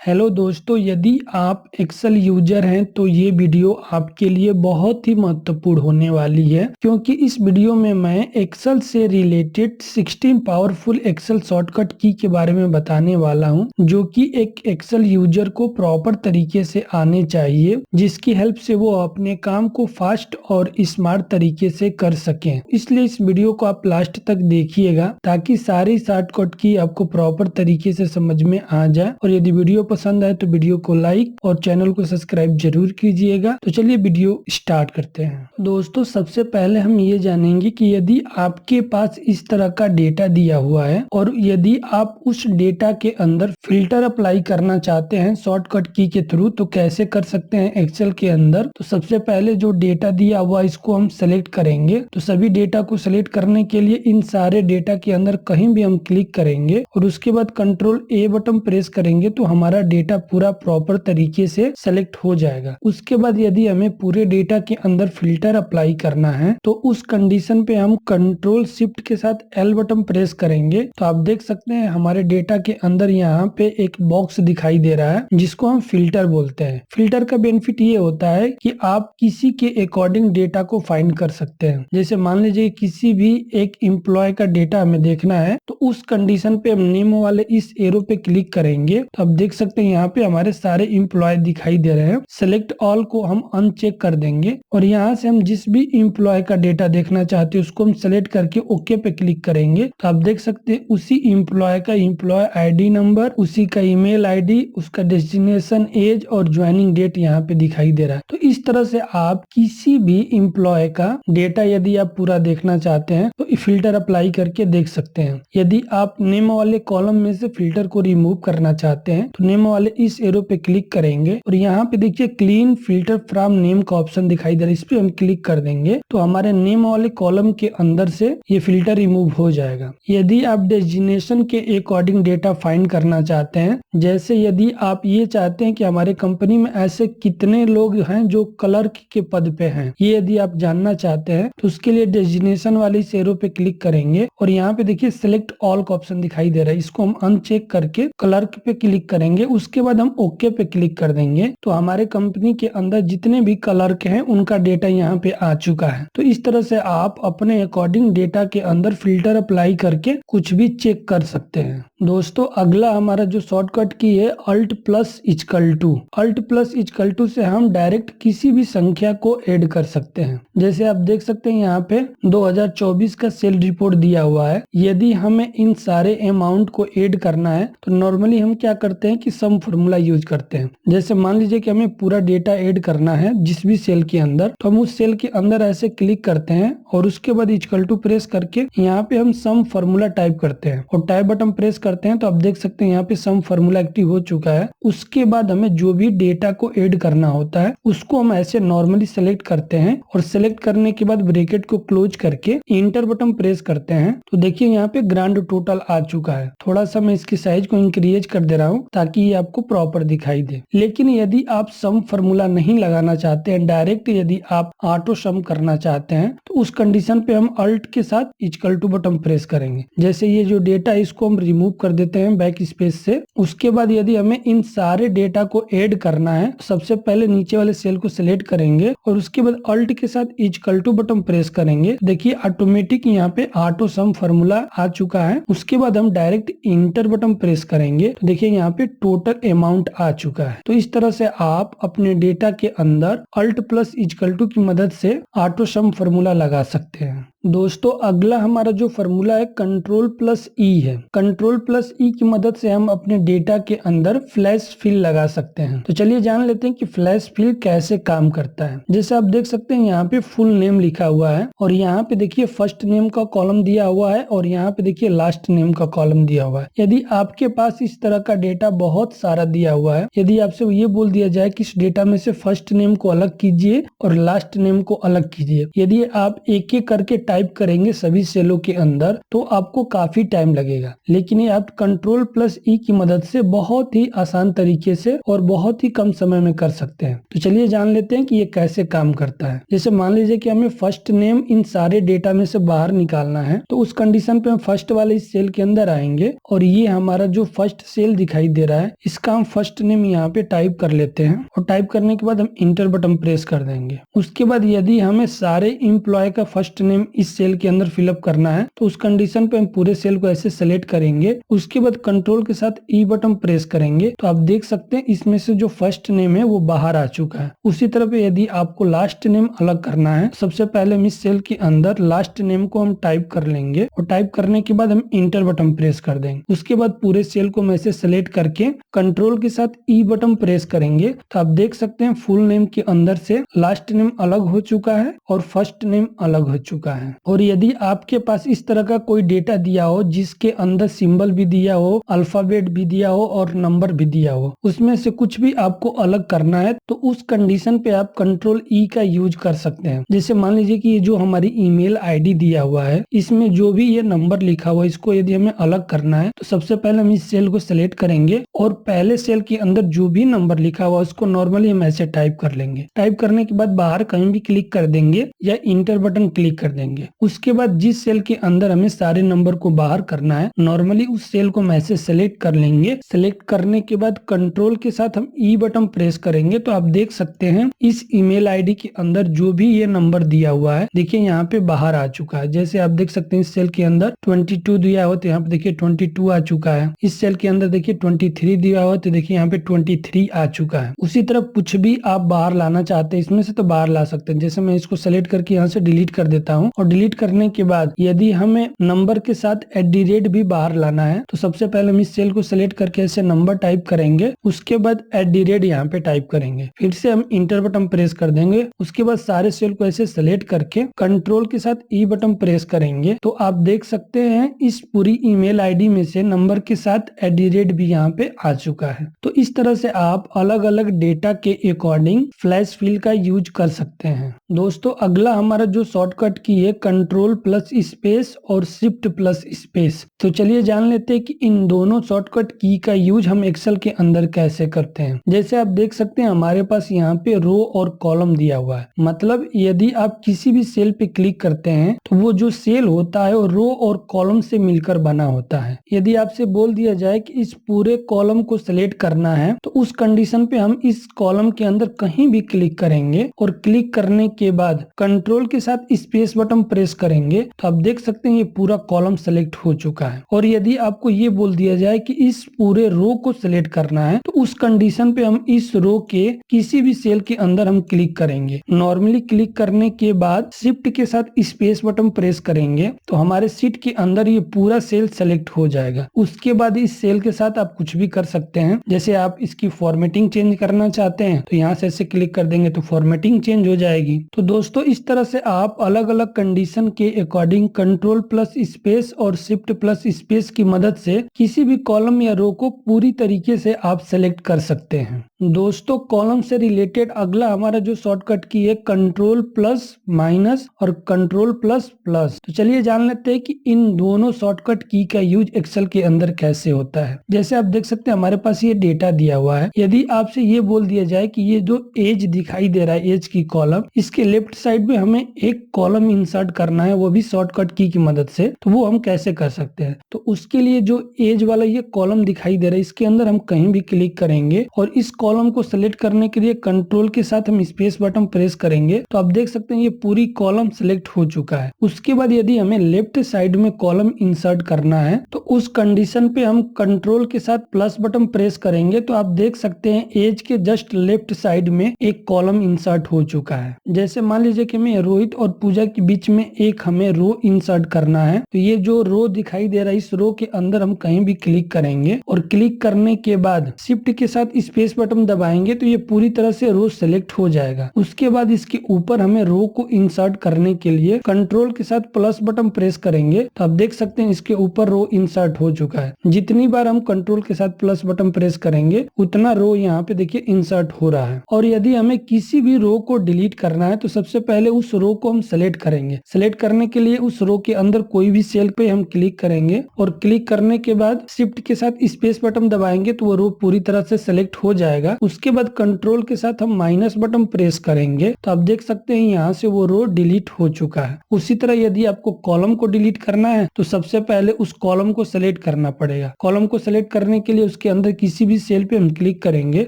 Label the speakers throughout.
Speaker 1: Hello दोस्तों, यदि आप एक्सेल यूजर हैं तो ये वीडियो आपके लिए बहुत ही महत्वपूर्ण होने वाली है, क्योंकि इस वीडियो में मैं एक्सेल से रिलेटेड 16 पावरफुल एक्सेल शॉर्टकट की के बारे में बताने वाला हूं, जो कि एक एक्सेल यूजर को प्रॉपर तरीके से आने चाहिए, जिसकी हेल्प से वो अपने काम को फास्ट और स्मार्ट तरीके से कर सकें। इसलिए इस वीडियो को आप लास्ट तक देखिएगा ताकि सारी शॉर्टकट की आपको प्रॉपर तरीके से समझ में आ जाए। और यदि वीडियो पसंद आए तो वीडियो को लाइक और चैनल को सब्सक्राइब जरूर कीजिएगा। तो चलिए वीडियो स्टार्ट करते हैं। दोस्तों, सबसे पहले हम ये जानेंगे कि यदि आपके पास इस तरह का डेटा दिया हुआ है और यदि आप उस डेटा के अंदर फिल्टर अप्लाई करना चाहते हैं शॉर्टकट की के थ्रू, तो कैसे कर सकते हैं एक्सेल के अंदर। तो सबसे पहले जो डेटा दिया हुआ इसको हम सेलेक्ट करेंगे। तो सभी डेटा को सेलेक्ट करने के लिए इन सारे डेटा के अंदर कहीं भी हम क्लिक करेंगे और उसके बाद कंट्रोल ए बटन प्रेस करेंगे तो हमारा डेटा पूरा प्रॉपर तरीके से सेलेक्ट हो जाएगा। उसके बाद यदि हमें पूरे डेटा के अंदर फिल्टर अप्लाई करना है तो उस कंडीशन पे हम कंट्रोल शिफ्ट के साथ एल बटन प्रेस करेंगे। तो आप देख सकते हैं हमारे डेटा के अंदर यहाँ पे एक बॉक्स दिखाई दे रहा है जिसको हम फिल्टर बोलते हैं। फिल्टर का बेनिफिट ये होता है कि आप किसी के अकॉर्डिंग डेटा को फाइंड कर सकते हैं। जैसे मान लीजिए किसी भी एक एम्प्लॉय का डेटा हमें देखना है तो उस कंडीशन पे हम नेम वाले इस एरो पे क्लिक करेंगे तो आप देख सकते हैं यहाँ पे हमारे सारे एम्प्लॉय दिखाई दे रहे हैं। सेलेक्ट ऑल को हम अनचेक कर देंगे और यहाँ से हम जिस भी एम्प्लॉय का डेटा देखना चाहते हैं उसको हम सेलेक्ट करके ओके पे क्लिक करेंगे। तो आप देख सकते हैं उसी एम्प्लॉय का एम्प्लॉय आईडी नंबर, उसी का ईमेल आईडी, उसका डेस्टिनेशन, एज और ज्वाइनिंग डेट यहाँ पे दिखाई दे रहा है। तो इस तरह से आप किसी भी एम्प्लॉय का डेटा यदि आप पूरा देखना चाहते हैं तो फिल्टर अप्लाई करके देख सकते हैं। यदि आप नेम वाले कॉलम में से फिल्टर को रिमूव करना चाहते हैं तो नेम वाले इस एरो पे क्लिक करेंगे और यहाँ पे देखिए क्लीन फिल्टर फ्रॉम नेम का ऑप्शन दिखाई दे रहा है। इस पे हम क्लिक कर देंगे तो हमारे नेम वाले कॉलम के अंदर से ये फिल्टर रिमूव हो जाएगा। यदि आप डेजिग्नेशन के अकॉर्डिंग डेटा फाइंड करना चाहते हैं, जैसे यदि आप ये चाहते हैं कि हमारे कंपनी में ऐसे कितने लोग हैं जो क्लर्क के पद पे हैं, ये यदि आप जानना चाहते हैं तो उसके लिए डेजिग्नेशन वाले इस एरो पे क्लिक करेंगे और यहाँ पे देखिए सिलेक्ट ऑल का ऑप्शन दिखाई दे रहा है। इसको हम अनचेक करके क्लर्क पे क्लिक करेंगे। उसके बाद हम ओके पे क्लिक कर देंगे तो हमारे कंपनी के अंदर जितने भी क्लर्क हैं उनका डेटा यहाँ पे आ चुका है। तो इस तरह से आप अपने अकॉर्डिंग डेटा के अंदर फिल्टर अप्लाई करके कुछ भी चेक कर सकते हैं। दोस्तों, अगला हमारा जो शॉर्टकट की है alt plus equal to. Alt plus equal to से हम डायरेक्ट किसी भी संख्या को ऐड कर सकते हैं। जैसे आप देख सकते हैं यहाँ पे 2024 का सेल रिपोर्ट दिया हुआ है। यदि हमें इन सारे अमाउंट को ऐड करना है तो नॉर्मली हम क्या करते हैं कि सम फॉर्मूला यूज करते हैं। जैसे मान लीजिए कि हमें पूरा डेटा ऐड करना है जिस भी सेल के अंदर, तो हम उस सेल के अंदर ऐसे क्लिक करते हैं और उसके बाद इक्वल टू प्रेस करके यहाँ पे हम सम फॉर्मूला टाइप करते हैं और टाइप बटन प्रेस करते हैं तो आप देख सकते हैं यहाँ पे सम फॉर्मूला एक्टिव हो चुका है। उसके बाद हमें जो भी डेटा को ऐड करना होता है उसको हम ऐसे नॉर्मली सेलेक्ट करते हैं और सेलेक्ट करने के बाद ब्रैकेट को क्लोज करके इंटर बटन प्रेस करते हैं तो देखिए यहाँ पे ग्रांड टोटल आ चुका है। थोड़ा सा मैं इसकी साइज को इंक्रीज कर दे रहा हूँ ताकि ये आपको प्रॉपर दिखाई दे। लेकिन यदि आप सम फॉर्मूला नहीं लगाना चाहते हैं, डायरेक्ट यदि आप ऑटो सम करना चाहते हैं तो उस कंडीशन पे हम अल्ट के साथ इक्वल टू बटन प्रेस करेंगे। जैसे ये जो डेटा है इसको हम रिमूव कर देते हैं बैक स्पेस से। उसके बाद यदि हमें इन सारे डेटा को ऐड करना है तो सबसे पहले नीचे वाले सेल को सिलेक्ट करेंगे और उसके बाद अल्ट के साथ इक्वल टू बटन प्रेस करेंगे। देखिए ऑटोमेटिक यहाँ पे ऑटो सम फॉर्मूला आ चुका है। उसके बाद हम डायरेक्ट इंटर बटन प्रेस करेंगे तो देखिए यहाँ पे टोटल अमाउंट आ चुका है। तो इस तरह से आप अपने डेटा के अंदर अल्ट प्लस इक्वल टू की मदद से ऑटो सम फॉर्मूला लगा सकते हैं। दोस्तों, अगला हमारा जो फॉर्मूला है कंट्रोल प्लस ई है। कंट्रोल प्लस ई की मदद से हम अपने डेटा के अंदर फ्लैश फिल लगा सकते हैं। तो चलिए जान लेते हैं कि फ्लैश फिल कैसे काम करता है। जैसे आप देख सकते हैं यहाँ पे फुल नेम लिखा हुआ है और यहाँ पे देखिए फर्स्ट नेम का कॉलम दिया हुआ है और यहाँ पे देखिए लास्ट नेम का कॉलम दिया हुआ है। यदि आपके पास इस तरह का डेटा बहुत सारा दिया हुआ है, यदि आपसे ये बोल दिया जाए कि इस डेटा में से फर्स्ट नेम को अलग कीजिए और लास्ट नेम को अलग कीजिए, यदि आप एक एक करके टाइप करेंगे सभी सेलों के अंदर तो आपको काफी टाइम लगेगा, लेकिन ये आप कंट्रोल प्लस ई की मदद से बहुत ही आसान तरीके से और बहुत ही कम समय में कर सकते हैं। तो चलिए जान लेते हैं कि ये कैसे काम करता है। जैसे मान लीजिए कि हमें फर्स्ट नेम इन सारे डेटा में से बाहर निकालना है, तो उस कंडीशन पे हम फर्स्ट वाले इस सेल के अंदर आएंगे और ये हमारा जो फर्स्ट सेल दिखाई दे रहा है इसका हम फर्स्ट नेम यहाँ पे टाइप कर लेते हैं और टाइप करने के बाद हम इंटर बटन प्रेस कर देंगे। उसके बाद यदि हमें सारे एम्प्लॉय का फर्स्ट नेम इस सेल के अंदर फिलअप करना है तो उस कंडीशन पे हम पूरे सेल को ऐसे सेलेक्ट करेंगे। उसके बाद कंट्रोल के साथ ई बटन प्रेस करेंगे तो आप देख सकते हैं इसमें से जो फर्स्ट नेम है वो बाहर आ चुका है। उसी तरह पे यदि आपको लास्ट नेम अलग करना है, सबसे पहले हम इस सेल के अंदर लास्ट नेम को हम टाइप कर लेंगे और टाइप करने के बाद हम इंटर बटन प्रेस कर देंगे। उसके बाद पूरे सेल को हम ऐसे सेलेक्ट करके कंट्रोल के साथ ई बटन प्रेस करेंगे तो आप देख सकते हैं फुल नेम के अंदर से लास्ट नेम अलग हो चुका है और फर्स्ट नेम अलग हो चुका है। और यदि आपके पास इस तरह का कोई डेटा दिया हो जिसके अंदर सिंबल भी दिया हो, अल्फाबेट भी दिया हो और नंबर भी दिया हो, उसमें से कुछ भी आपको अलग करना है तो उस कंडीशन पे आप कंट्रोल ई का यूज कर सकते हैं। जैसे मान लीजिए कि ये जो हमारी ईमेल आईडी दिया हुआ है इसमें जो भी ये नंबर लिखा हुआ है इसको यदि हमें अलग करना है तो सबसे पहले हम इस सेल को सिलेक्ट करेंगे और पहले सेल के अंदर जो भी नंबर लिखा हुआ है उसको नॉर्मली हम ऐसे टाइप कर लेंगे। टाइप करने के बाद बाहर कहीं भी क्लिक कर देंगे या इंटर बटन क्लिक कर देंगे। उसके बाद जिस सेल के अंदर हमें सारे नंबर को बाहर करना है नॉर्मली उस सेल को हम ऐसे सेलेक्ट कर लेंगे। सेलेक्ट करने के बाद कंट्रोल के साथ हम ई बटन प्रेस करेंगे तो आप देख सकते हैं इस ईमेल आईडी के अंदर जो भी ये नंबर दिया हुआ है देखिए यहाँ पे बाहर आ चुका है। जैसे आप देख सकते हैं इस सेल के अंदर 22 दिया हुआ तो यहाँ पे देखिए 22 आ चुका है। इस सेल के अंदर देखिए 23 दिया हुआ तो देखिए यहाँ पे 23 आ चुका है। उसी तरह कुछ भी आप बाहर लाना चाहते हैं इसमें से तो बाहर ला सकते हैं। जैसे मैं इसको सेलेक्ट करके यहाँ से डिलीट कर देता हूँ और डिलीट करने के बाद यदि हमें नंबर के साथ @ भी बाहर लाना है तो सबसे पहले हम इस सेल को सेलेक्ट करके ऐसे नंबर टाइप करेंगे। उसके बाद @ यहाँ पे टाइप करेंगे, फिर से हम इंटर बटन प्रेस कर देंगे। उसके बाद सारे सेल को ऐसे सेलेक्ट करके कंट्रोल के साथ ई बटन प्रेस करेंगे तो आप देख सकते हैं इस पूरी ईमेल आईडी में से नंबर के साथ @ भी यहाँ पे आ चुका है। तो इस तरह से आप अलग अलग डेटा के अकॉर्डिंग फ्लैश फिल का यूज कर सकते हैं। दोस्तों अगला हमारा जो शॉर्टकट की है कंट्रोल प्लस स्पेस और शिफ्ट प्लस स्पेस। तो चलिए जान लेते हैं कि इन दोनों शॉर्टकट की का यूज हम एक्सेल के अंदर कैसे करते हैं। जैसे आप देख सकते हैं हमारे पास यहाँ पे रो और कॉलम दिया हुआ है। मतलब यदि आप किसी भी सेल पे क्लिक करते हैं तो वो जो सेल होता है वो रो और कॉलम से मिलकर बना होता है। यदि आपसे बोल दिया जाए कि इस पूरे कॉलम को सिलेक्ट करना है तो उस कंडीशन पे हम इस कॉलम के अंदर कहीं भी क्लिक करेंगे और क्लिक करने के बाद कंट्रोल के साथ स्पेस बटन प्रेस करेंगे तो आप देख सकते हैं ये पूरा कॉलम सेलेक्ट हो चुका है। और यदि आपको ये बोल दिया जाए कि इस पूरे रो को सिलेक्ट करना है तो उस कंडीशन पे हम इस रो के किसी भी सेल के अंदर हम क्लिक करेंगे। नॉर्मली क्लिक करने के बाद शिफ्ट के साथ स्पेस बटन प्रेस करेंगे तो हमारे सीट के अंदर ये पूरा सेल सेलेक्ट हो जाएगा। उसके बाद इस सेल के साथ आप कुछ भी कर सकते हैं। जैसे आप इसकी फॉर्मेटिंग चेंज करना चाहते हैं तो यहाँ से ऐसे क्लिक कर देंगे तो फॉर्मेटिंग चेंज हो जाएगी। तो दोस्तों इस तरह से आप अलग अलग कंडीशन के अकॉर्डिंग कंट्रोल प्लस स्पेस और शिफ्ट प्लस स्पेस की मदद से किसी भी कॉलम या रो को पूरी तरीके से आप सेलेक्ट कर सकते हैं। दोस्तों कॉलम से रिलेटेड अगला हमारा जो शॉर्टकट की है कंट्रोल प्लस माइनस और कंट्रोल प्लस प्लस। तो चलिए जान लेते हैं कि इन दोनों शॉर्टकट की का यूज एक्सेल के अंदर कैसे होता है। जैसे आप देख सकते हैं हमारे पास ये डेटा दिया हुआ है। यदि आपसे ये बोल दिया जाए कि ये जो एज दिखाई दे रहा है एज की कॉलम, इसके लेफ्ट साइड में हमें एक कॉलम इंसर्ट करना है वो भी शॉर्टकट की मदद से, तो वो हम कैसे कर सकते हैं। तो उसके लिए जो एज वाला ये कॉलम दिखाई दे रहा है इसके अंदर हम कहीं भी क्लिक करेंगे और इस कॉलम को सिलेक्ट करने के लिए कंट्रोल के साथ हम स्पेस बटन प्रेस करेंगे तो आप देख सकते हैं ये पूरी कॉलम सिलेक्ट हो चुका है। उसके बाद यदि हमें लेफ्ट साइड में कॉलम इंसर्ट करना है तो उस कंडीशन पे हम कंट्रोल के साथ प्लस बटन प्रेस करेंगे तो आप देख सकते हैं एज के जस्ट लेफ्ट साइड में एक कॉलम इंसर्ट हो चुका है। जैसे मान लीजिए कि हमें रोहित और पूजा के बीच में एक हमें रो इंसर्ट करना है तो ये जो रो दिखाई दे रहा है इस रो के अंदर हम कहीं भी क्लिक करेंगे और क्लिक करने के बाद शिफ्ट के साथ स्पेस बटन दबाएंगे तो ये पूरी तरह से रो सेलेक्ट हो जाएगा। उसके बाद इसके ऊपर हमें रो को इंसर्ट करने के लिए कंट्रोल के साथ प्लस बटन प्रेस करेंगे तो आप देख सकते हैं इसके ऊपर रो इंसर्ट हो चुका है। जितनी बार हम कंट्रोल के साथ प्लस बटन प्रेस करेंगे उतना रो यहाँ पे देखिए इंसर्ट हो रहा है। और यदि हमें किसी भी रो को डिलीट करना है तो सबसे पहले उस रो को हम सेलेक्ट करेंगे। करेंगे। सेलेक्ट करने के लिए उस रो के अंदर कोई भी सेल पे हम क्लिक करेंगे और क्लिक करने के बाद शिफ्ट के साथ स्पेस बटन दबाएंगे तो वो रो पूरी तरह से सेलेक्ट हो जाएगा। उसके बाद कंट्रोल के साथ हम माइनस बटन प्रेस करेंगे तो आप देख सकते हैं यहाँ से वो रो डिलीट हो चुका है। उसी तरह यदि आपको कॉलम को डिलीट करना है तो सबसे पहले उस कॉलम को सेलेक्ट करना पड़ेगा। कॉलम को सेलेक्ट करने के लिए उसके अंदर किसी भी सेल पे हम क्लिक करेंगे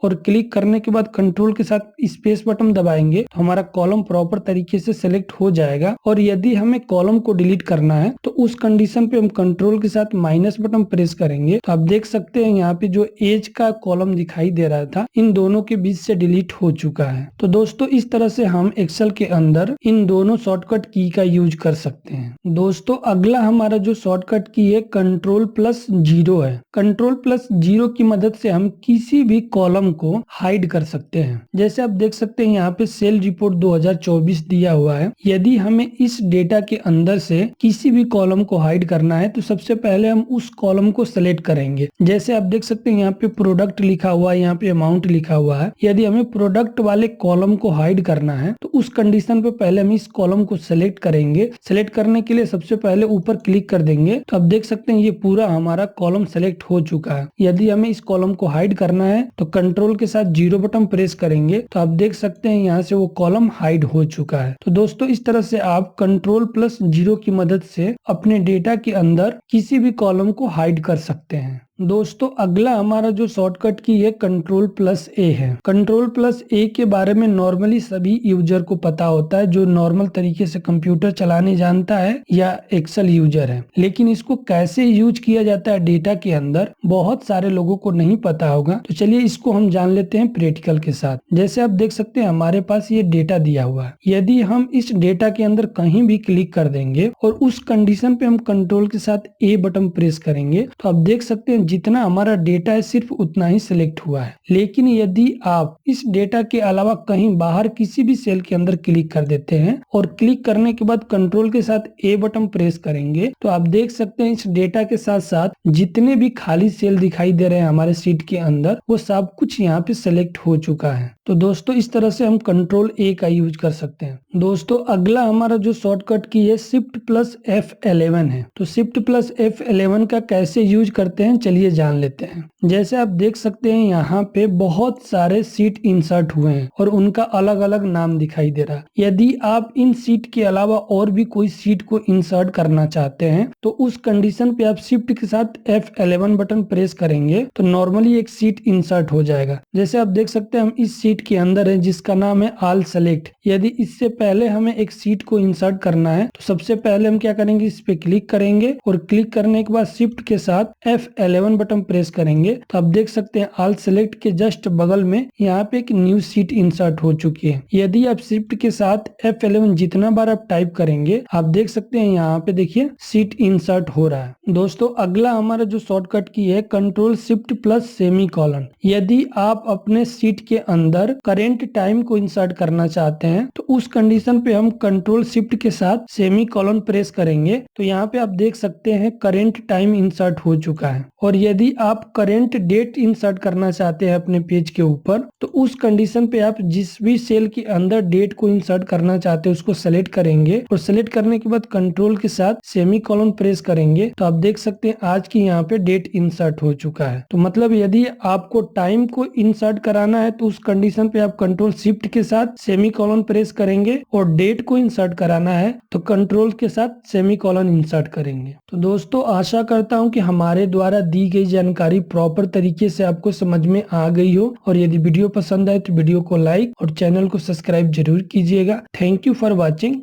Speaker 1: और क्लिक करने के बाद कंट्रोल के साथ स्पेस बटन दबाएंगे तो हमारा कॉलम प्रॉपर तरीके से सेलेक्ट हो जाएगा। और यदि हमें कॉलम को डिलीट करना है तो उस कंडीशन पे हम कंट्रोल के साथ माइनस बटन प्रेस करेंगे तो आप देख सकते हैं यहाँ पे जो एज का कॉलम दिखाई दे रहा था इन दोनों के बीच से डिलीट हो चुका है। तो दोस्तों इस तरह से हम एक्सेल के अंदर इन दोनों शॉर्टकट की का यूज कर सकते हैं। दोस्तों अगला हमारा जो शॉर्टकट की है Ctrl+0 है। Ctrl+0 की मदद से हम किसी भी कॉलम को हाइड कर सकते हैं। जैसे आप देख सकते हैं यहाँ पे सेल रिपोर्ट 2024 दिया हुआ है। यदि हमें इस डेटा के अंदर से किसी भी कॉलम को हाइड करना है तो सबसे पहले हम उस कॉलम को सेलेक्ट करेंगे। जैसे आप देख सकते हैं यहाँ पे प्रोडक्ट लिखा हुआ है, यहाँ पे अमाउंट लिखा हुआ है। यदि हमें प्रोडक्ट वाले कॉलम को हाइड करना है तो उस कंडीशन पे पहले हम इस कॉलम को सेलेक्ट करेंगे। सेलेक्ट करने के लिए सबसे पहले ऊपर क्लिक कर देंगे तो आप देख सकते हैं ये पूरा हमारा कॉलम सेलेक्ट हो चुका है। यदि हमें इस कॉलम को हाइड करना है तो कंट्रोल के साथ 0 बटन प्रेस करेंगे तो आप देख सकते हैं यहाँ से वो कॉलम हाइड हो चुका है। तो दोस्तों इस तरह से आप Ctrl+0 की मदद से अपने डेटा के अंदर किसी भी कॉलम को हाइड कर सकते हैं। दोस्तों अगला हमारा जो शॉर्टकट की है Ctrl+A है। Ctrl+A के बारे में नॉर्मली सभी यूजर को पता होता है जो नॉर्मल तरीके से कंप्यूटर चलाने जानता है या एक्सेल यूजर है। लेकिन इसको कैसे यूज किया जाता है डेटा के अंदर बहुत सारे लोगों को नहीं पता होगा। तो चलिए इसको हम जान लेते हैं प्रैक्टिकल के साथ। जैसे आप देख सकते हैं हमारे पास ये डेटा दिया हुआ है। यदि हम इस डेटा के अंदर कहीं भी क्लिक कर देंगे और उस कंडीशन पे हम कंट्रोल के साथ A बटन प्रेस करेंगे तो आप देख सकते हैं जितना हमारा डेटा है सिर्फ उतना ही सिलेक्ट हुआ है। लेकिन यदि आप इस डेटा के अलावा कहीं बाहर किसी भी सेल के अंदर क्लिक कर देते हैं और क्लिक करने के बाद कंट्रोल के साथ A बटन प्रेस करेंगे तो आप देख सकते हैं इस डेटा के साथ साथ जितने भी खाली सेल दिखाई दे रहे हैं हमारे शीट के अंदर वो सब कुछ यहाँ पे सिलेक्ट हो चुका है। तो दोस्तों इस तरह से हम Ctrl+A का यूज कर सकते हैं। दोस्तों अगला हमारा जो शॉर्टकट की है Shift+F11 है। तो Shift+F11 का कैसे यूज करते हैं चलिए जान लेते हैं। जैसे आप देख सकते हैं यहाँ पे बहुत सारे सीट इंसर्ट हुए हैं और उनका अलग अलग नाम दिखाई दे रहा है। यदि आप इन सीट के अलावा और भी कोई सीट को इंसर्ट करना चाहते हैं तो उस कंडीशन पे आप शिफ्ट के साथ F11 बटन प्रेस करेंगे तो नॉर्मली एक सीट इंसर्ट हो जाएगा। जैसे आप देख सकते हैं हम इस सीट के अंदर है जिसका नाम है ऑल सेलेक्ट। यदि इससे पहले हमें एक सीट को इंसर्ट करना है तो सबसे पहले हम क्या करेंगे, इस पे क्लिक करेंगे और क्लिक करने के बाद शिफ्ट के साथ F11 बटन प्रेस करेंगे तो आप देख सकते हैं ऑल सेलेक्ट के जस्ट बगल में यहाँ पे एक न्यू सीट इंसर्ट हो चुकी है। यदि आप शिफ्ट के साथ F11 जितना बार आप टाइप करेंगे आप देख सकते हैं यहाँ पे देखिए सीट इंसर्ट हो रहा है। दोस्तों अगला हमारा जो शॉर्टकट की है Ctrl+Shift+सेमीकोलन। यदि आप अपने सीट के अंदर करेंट टाइम को इंसर्ट करना चाहते हैं तो उस कंडीशन पे हम Ctrl+Shift के साथ सेमीकोलन प्रेस करेंगे तो यहाँ पे आप देख सकते हैं करेंट टाइम इंसर्ट हो चुका है। और यदि आप करेंट डेट इंसर्ट करना चाहते हैं अपने पेज के ऊपर तो उस कंडीशन पे आप जिस भी सेल के अंदर डेट को इंसर्ट करना चाहते हैं उसको सेलेक्ट करेंगे और सेलेक्ट करने के बाद कंट्रोल के साथ सेमीकोलन प्रेस करेंगे तो आप देख सकते हैं आज की यहाँ पे डेट इंसर्ट हो चुका है। तो मतलब यदि आपको टाइम को इंसर्ट कराना है तो उस कंडीशन पे आप Ctrl+Shift के साथ सेमीकोलन प्रेस करेंगे और डेट को इंसर्ट कराना है तो कंट्रोल के साथ सेमीकोलन इंसर्ट करेंगे। तो दोस्तों आशा करता हूँ कि हमारे द्वारा दी गई जानकारी प्रॉपर तरीके से आपको समझ में आ गई हो और यदि वीडियो पसंद आए तो वीडियो को लाइक और चैनल को सब्सक्राइब जरूर कीजिएगा। Thank you for watching.